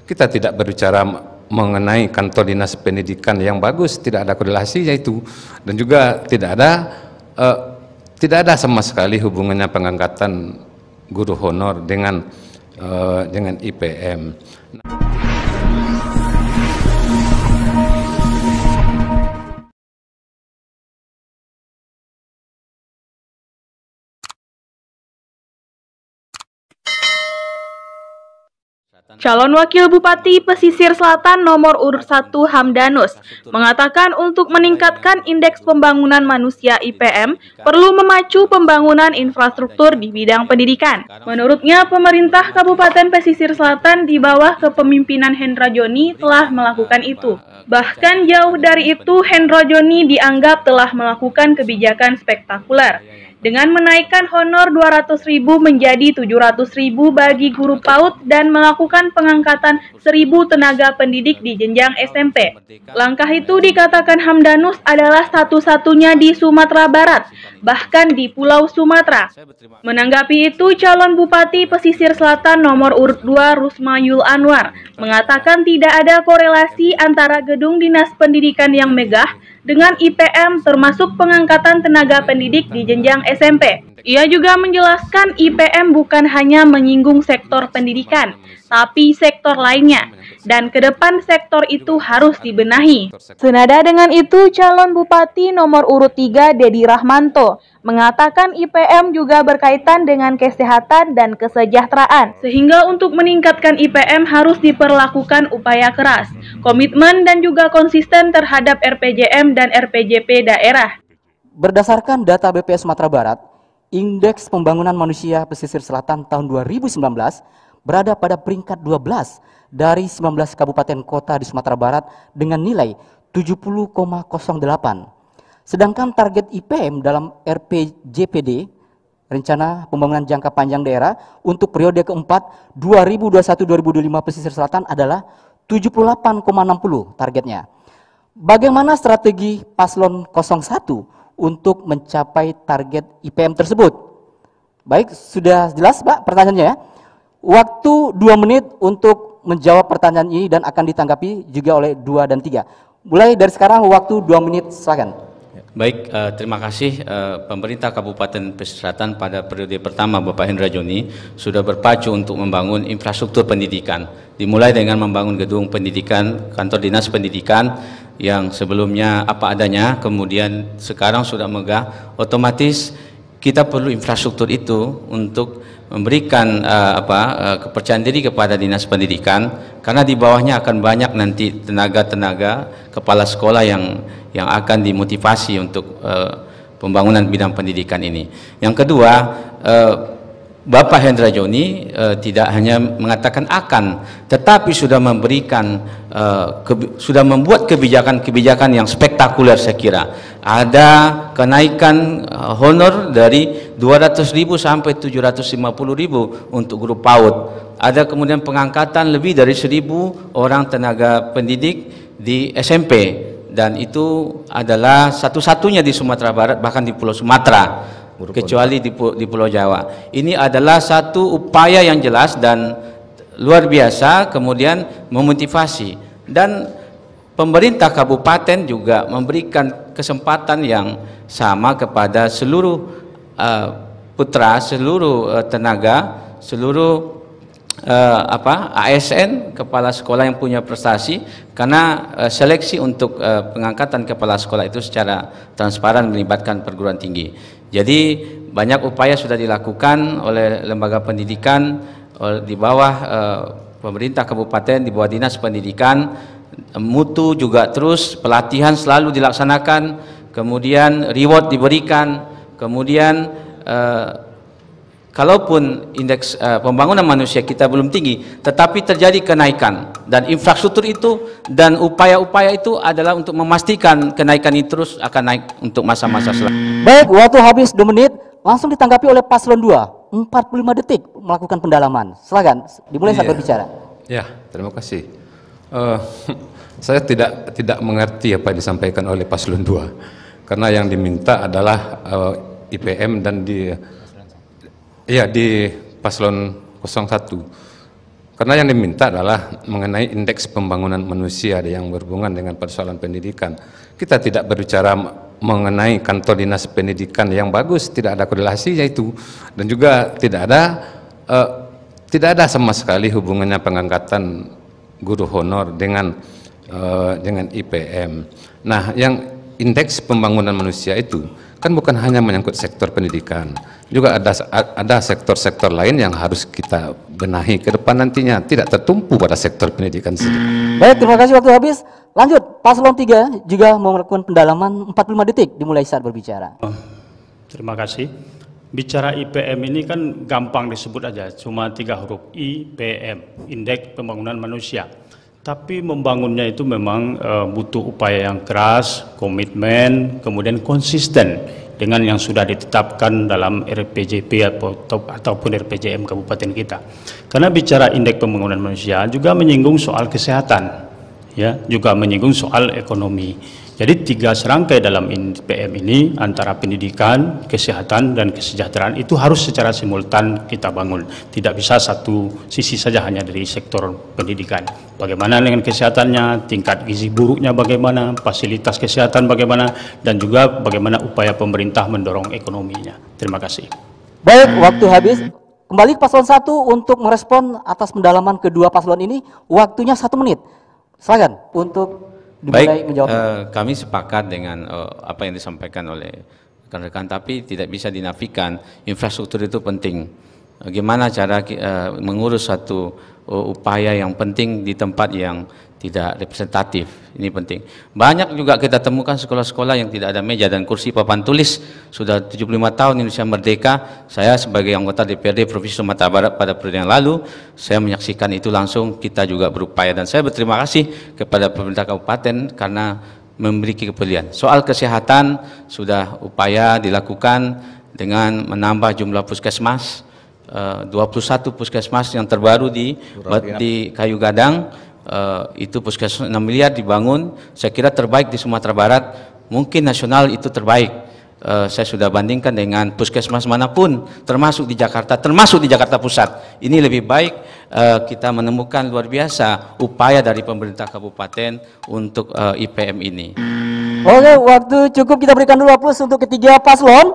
kita tidak berbicara mengenai kantor dinas pendidikan yang bagus, tidak ada korelasinya itu, dan juga tidak ada sama sekali hubungannya pengangkatan guru honor dengan IPM. Calon Wakil Bupati Pesisir Selatan nomor urut 1 Hamdanus mengatakan untuk meningkatkan indeks pembangunan manusia IPM perlu memacu pembangunan infrastruktur di bidang pendidikan. Menurutnya, pemerintah Kabupaten Pesisir Selatan di bawah kepemimpinan Hendra Joni telah melakukan itu. Bahkan jauh dari itu, Hendra Joni dianggap telah melakukan kebijakan spektakuler dengan menaikkan honor 200.000 menjadi 700.000 bagi guru PAUD dan melakukan pengangkatan 1.000 tenaga pendidik di jenjang SMP. Langkah itu dikatakan Hamdanus adalah satu-satunya di Sumatera Barat, bahkan di Pulau Sumatera. Menanggapi itu, calon Bupati Pesisir Selatan nomor urut 2 Rusmayul Anwar mengatakan tidak ada korelasi antara gedung dinas pendidikan yang megah dengan IPM termasuk pengangkatan tenaga pendidik di jenjang SMP. Ia juga menjelaskan IPM bukan hanya menyinggung sektor pendidikan, tapi sektor lainnya, dan ke depan sektor itu harus dibenahi. Senada dengan itu, calon Bupati nomor urut 3 Dedi Rahmanto mengatakan IPM juga berkaitan dengan kesehatan dan kesejahteraan, sehingga untuk meningkatkan IPM harus diperlakukan upaya keras, komitmen dan juga konsisten terhadap RPJM dan RPJP daerah. Berdasarkan data BPS Sumatera Barat, Indeks Pembangunan Manusia Pesisir Selatan tahun 2019 berada pada peringkat 12 dari 19 kabupaten kota di Sumatera Barat dengan nilai 70,08. Sedangkan target IPM dalam RPJPD, Rencana Pembangunan Jangka Panjang Daerah, untuk periode keempat 2021-2025 Pesisir Selatan adalah 78,60 targetnya. Bagaimana strategi Paslon 01 untuk mencapai target IPM tersebut? Baik, sudah jelas Pak pertanyaannya ya. Waktu 2 menit untuk menjawab pertanyaan ini dan akan ditanggapi juga oleh 2 dan 3. Mulai dari sekarang waktu 2 menit, silakan. Baik, terima kasih. Pemerintah Kabupaten Pesisir Selatan pada periode pertama Bapak Hendra Joni sudah berpacu untuk membangun infrastruktur pendidikan. Dimulai dengan membangun gedung pendidikan, kantor dinas pendidikan yang sebelumnya apa adanya, kemudian sekarang sudah megah. Otomatis kita perlu infrastruktur itu untuk memberikan kepercayaan diri kepada dinas pendidikan, karena di bawahnya akan banyak nanti tenaga-tenaga kepala sekolah yang akan dimotivasi untuk pembangunan bidang pendidikan ini. Yang kedua, Bapak Hendra Joni tidak hanya mengatakan akan, tetapi sudah memberikan, sudah membuat kebijakan-kebijakan yang spektakuler. Saya kira ada kenaikan honor dari 200.000 sampai 750.000 untuk guru PAUD. Ada kemudian pengangkatan lebih dari 1.000 orang tenaga pendidik di SMP, dan itu adalah satu-satunya di Sumatera Barat, bahkan di Pulau Sumatera, kecuali di Pulau Jawa. Ini adalah satu upaya yang jelas dan luar biasa, kemudian memotivasi. Dan pemerintah kabupaten juga memberikan kesempatan yang sama kepada seluruh putra, seluruh tenaga, seluruh ASN, kepala sekolah yang punya prestasi, karena seleksi untuk pengangkatan kepala sekolah itu secara transparan melibatkan perguruan tinggi. Jadi banyak upaya sudah dilakukan oleh lembaga pendidikan di bawah pemerintah kabupaten, di bawah dinas pendidikan. Mutu juga terus, pelatihan selalu dilaksanakan, kemudian reward diberikan, kemudian kalaupun indeks pembangunan manusia kita belum tinggi, tetapi terjadi kenaikan, dan infrastruktur itu dan upaya-upaya itu adalah untuk memastikan kenaikan ini terus akan naik untuk masa-masa selanjutnya. Baik, waktu habis 2 menit, langsung ditanggapi oleh Paslon 2, 45 detik melakukan pendalaman. Silakan, dimulai saat berbicara. Ya, terima kasih. Saya tidak mengerti apa yang disampaikan oleh Paslon 2, karena yang diminta adalah IPM dan di Paslon 01. Karena yang diminta adalah mengenai indeks pembangunan manusia yang berhubungan dengan persoalan pendidikan. Kita tidak berbicara mengenai kantor dinas pendidikan yang bagus, tidak ada korelasinya itu, dan juga tidak ada sama sekali hubungannya pengangkatan guru honor dengan IPM. Nah, yang indeks pembangunan manusia itu kan bukan hanya menyangkut sektor pendidikan, juga ada sektor-sektor lain yang harus kita benahi ke depan nantinya, tidak tertumpu pada sektor pendidikan saja. Baik, terima kasih, waktu habis. Lanjut, Paslon 3 juga mau melakukan pendalaman 45 detik dimulai saat berbicara. Terima kasih. Bicara IPM ini kan gampang disebut aja, cuma 3 huruf, IPM, Indeks Pembangunan Manusia. Tapi membangunnya itu memang butuh upaya yang keras, komitmen, kemudian konsisten dengan yang sudah ditetapkan dalam RPJP ataupun RPJM Kabupaten kita. Karena bicara Indeks Pembangunan Manusia juga menyinggung soal kesehatan, ya, juga menyinggung soal ekonomi. Jadi 3 serangkai dalam IPM ini antara pendidikan, kesehatan, dan kesejahteraan itu harus secara simultan kita bangun. Tidak bisa satu sisi saja hanya dari sektor pendidikan. Bagaimana dengan kesehatannya, tingkat gizi buruknya bagaimana, fasilitas kesehatan bagaimana, dan juga bagaimana upaya pemerintah mendorong ekonominya. Terima kasih. Baik, waktu habis. Kembali ke Paslon 1 untuk merespon atas pendalaman kedua paslon ini. Waktunya 1 menit. Silakan untuk baik, kami sepakat dengan apa yang disampaikan oleh rekan-rekan, tapi tidak bisa dinafikan infrastruktur itu penting. Bagaimana cara mengurus satu upaya yang penting di tempat yang tidak representatif, ini penting. Banyak juga kita temukan sekolah-sekolah yang tidak ada meja dan kursi papan tulis. Sudah 75 tahun Indonesia merdeka. Saya sebagai anggota DPRD Provinsi Sumatera Barat pada periode yang lalu, saya menyaksikan itu langsung. Kita juga berupaya, dan saya berterima kasih kepada pemerintah kabupaten karena memiliki kepedulian. Soal kesehatan sudah upaya dilakukan dengan menambah jumlah puskesmas, 21 puskesmas yang terbaru di Kayu Gadang. Itu puskesmas 6 miliar dibangun, saya kira terbaik di Sumatera Barat, mungkin nasional itu terbaik. Saya sudah bandingkan dengan puskesmas manapun, termasuk di Jakarta Pusat. Ini lebih baik. Kita menemukan luar biasa upaya dari pemerintah kabupaten untuk IPM ini. Oke, waktu cukup, kita berikan dulu aplaus untuk ketiga paslon.